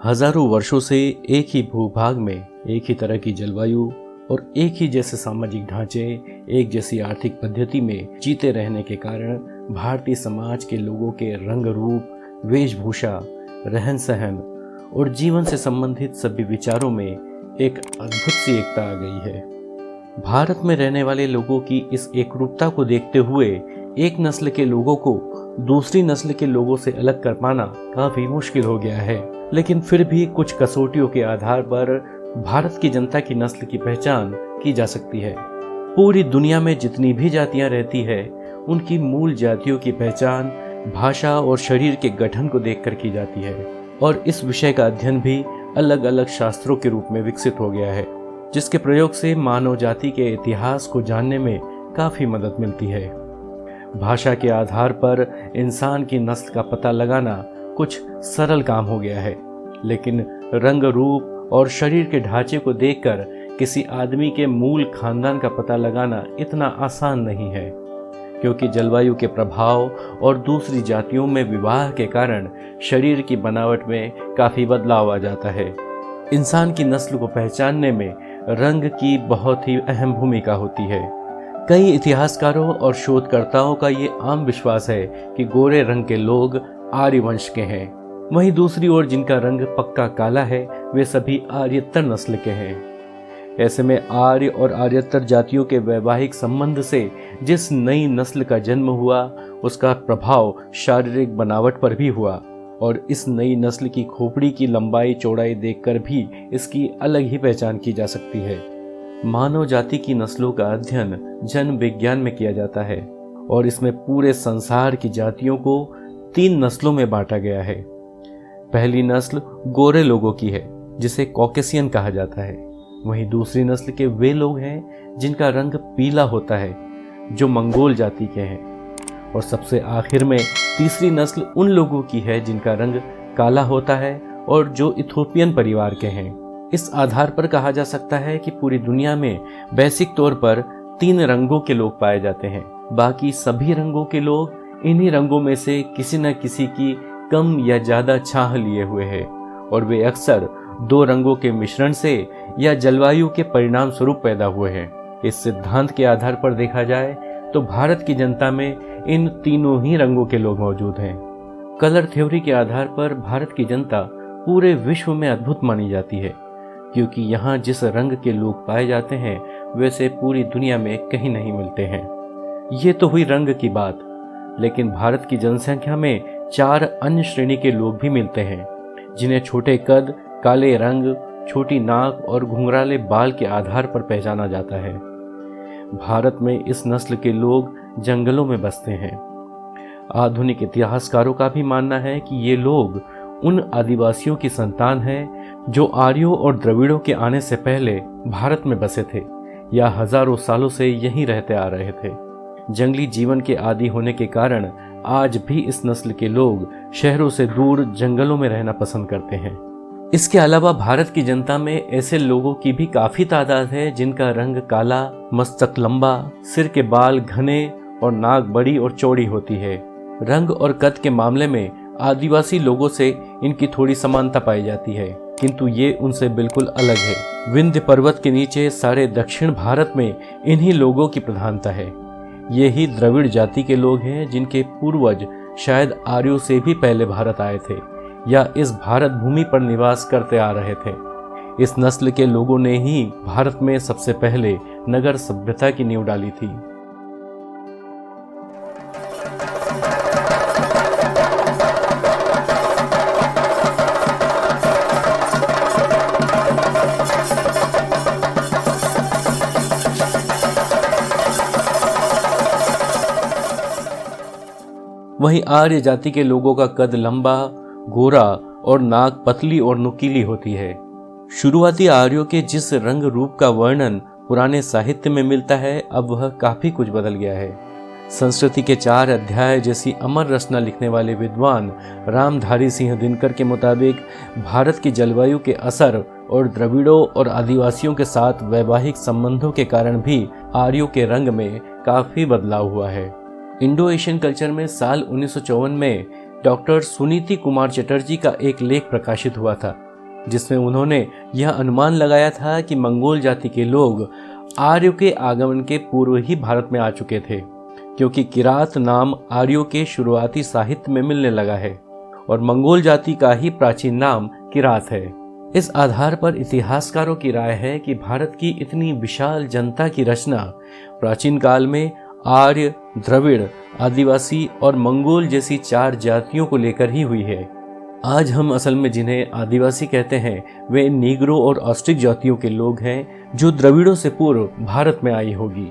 हजारों वर्षों से एक ही भूभाग में एक ही तरह की जलवायु और एक ही जैसे सामाजिक ढांचे, एक जैसी आर्थिक पद्धति में जीते रहने के कारण भारतीय समाज के लोगों के रंग रूप, वेशभूषा, रहन सहन और जीवन से संबंधित सभी विचारों में एक अद्भुत सी एकता आ गई है। भारत में रहने वाले लोगों की इस एकरूपता को देखते हुए एक नस्ल के लोगों को दूसरी नस्ल के लोगों से अलग कर पाना काफी मुश्किल हो गया है। लेकिन फिर भी कुछ कसौटियों के आधार पर भारत की जनता की नस्ल की पहचान की जा सकती है। पूरी दुनिया में जितनी भी जातियां रहती है, उनकी मूल जातियों की पहचान भाषा और शरीर के गठन को देखकर की जाती है और इस विषय का अध्ययन भी अलग अलग शास्त्रों के रूप में विकसित हो गया है, जिसके प्रयोग से मानव जाति के इतिहास को जानने में काफी मदद मिलती है। भाषा के आधार पर इंसान की नस्ल का पता लगाना कुछ सरल काम हो गया है, लेकिन रंग रूप और शरीर के ढांचे को देखकर किसी आदमी के मूल खानदान का पता लगाना इतना आसान नहीं है, क्योंकि जलवायु के प्रभाव और दूसरी जातियों में विवाह के कारण शरीर की बनावट में काफी बदलाव आ जाता है। इंसान की नस्ल को पहचानने में रंग की बहुत ही अहम भूमिका होती है। कई इतिहासकारों और शोधकर्ताओं का ये आम विश्वास है कि गोरे रंग के लोग आर्य वंश के हैं, वहीं दूसरी ओर जिनका रंग पक्का काला है वे सभी आर्यतर नस्ल के हैं। ऐसे में आर्य और आर्यतर जातियों के वैवाहिक संबंध से जिस नई नस्ल का जन्म हुआ, उसका प्रभाव शारीरिक बनावट पर भी हुआ और इस नई नस्ल की खोपड़ी की लंबाई चौड़ाई देखकर भी इसकी अलग ही पहचान की जा सकती है। मानव जाति की नस्लों का अध्ययन जन्म विज्ञान में किया जाता है और इसमें पूरे संसार की जातियों को 3 नस्लों में बांटा गया है। पहली नस्ल गोरे लोगों की है, जिसे कॉकेशियन कहा जाता है। वहीं दूसरी नस्ल के वे लोग हैं जिनका रंग पीला होता है, जो मंगोल जाति के हैं। और सबसे आखिर में तीसरी नस्ल उन लोगों की है जिनका रंग काला होता है और जो इथोपियन परिवार के हैं। इस आधार पर कहा जा सकता है कि पूरी दुनिया में बेसिक तौर पर 3 रंगों के लोग पाए जाते हैं। बाकी सभी रंगों के लोग इन्हीं रंगों में से किसी न किसी की कम या ज्यादा छाह लिए हुए हैं और वे अक्सर 2 रंगों के मिश्रण से या जलवायु के परिणाम स्वरूप पैदा हुए हैं। इस सिद्धांत के आधार पर देखा जाए तो भारत की जनता में इन तीनों ही रंगों के लोग मौजूद हैं। कलर थ्योरी के आधार पर भारत की जनता पूरे विश्व में अद्भुत मानी जाती है, क्योंकि यहाँ जिस रंग के लोग पाए जाते हैं वैसे पूरी दुनिया में कहीं नहीं मिलते हैं। ये तो हुई रंग की बात, लेकिन भारत की जनसंख्या में 4 अन्य श्रेणी के लोग भी मिलते हैं, जिन्हें छोटे कद, काले रंग, छोटी नाक और घुंघराले बाल के आधार पर पहचाना जाता है। भारत में इस नस्ल के लोग जंगलों में बसते हैं। आधुनिक इतिहासकारों का भी मानना है कि ये लोग उन आदिवासियों की संतान हैं जो आर्यों और द्रविड़ों के आने से पहले भारत में बसे थे या हजारों सालों से यहीं रहते आ रहे थे। जंगली जीवन के आदी होने के कारण आज भी इस नस्ल के लोग शहरों से दूर जंगलों में रहना पसंद करते हैं। इसके अलावा भारत की जनता में ऐसे लोगों की भी काफी तादाद है जिनका रंग काला, मस्तक लंबा, सिर के बाल घने और नाक बड़ी और चौड़ी होती है। रंग और कद के मामले में आदिवासी लोगों से इनकी थोड़ी समानता पाई जाती है, किंतु ये उनसे बिल्कुल अलग है। विंध्य पर्वत के नीचे सारे दक्षिण भारत में इन्हीं लोगों की प्रधानता है। ये ही द्रविड़ जाति के लोग हैं जिनके पूर्वज शायद आर्यों से भी पहले भारत आए थे या इस भारत भूमि पर निवास करते आ रहे थे। इस नस्ल के लोगों ने ही भारत में सबसे पहले नगर सभ्यता की नींव डाली थी। वहीं आर्य जाति के लोगों का कद लंबा, गोरा और नाक पतली और नुकीली होती है। शुरुआती आर्यों के जिस रंग रूप का वर्णन पुराने साहित्य में मिलता है, अब वह काफी कुछ बदल गया है। संस्कृति के 4 अध्याय जैसी अमर रचना लिखने वाले विद्वान रामधारी सिंह दिनकर के मुताबिक भारत की जलवायु के असर और द्रविड़ों और आदिवासियों के साथ वैवाहिक संबंधों के कारण भी आर्यों के रंग में काफी बदलाव हुआ है। इंडो एशियन कल्चर में साल 1954 में डॉक्टर सुनीति कुमार चटर्जी का एक लेख प्रकाशित हुआ था, जिसमें उन्होंने यह अनुमान लगाया था कि मंगोल जाति के लोग आर्यों के आगमन के पूर्व ही भारत में आ चुके थे, क्योंकि किरात नाम आर्यों के शुरुआती साहित्य में मिलने लगा है और मंगोल जाति का ही प्राचीन नाम किरात है। इस आधार पर इतिहासकारों की राय है कि भारत की इतनी विशाल जनता की रचना प्राचीन काल में आर्य, द्रविड़, आदिवासी और मंगोल जैसी 4 जातियों को लेकर ही हुई है। आज हम असल में जिन्हें आदिवासी कहते हैं वे नीग्रो और ऑस्ट्रिक जातियों के लोग हैं जो द्रविड़ों से पूर्व भारत में आई होगी।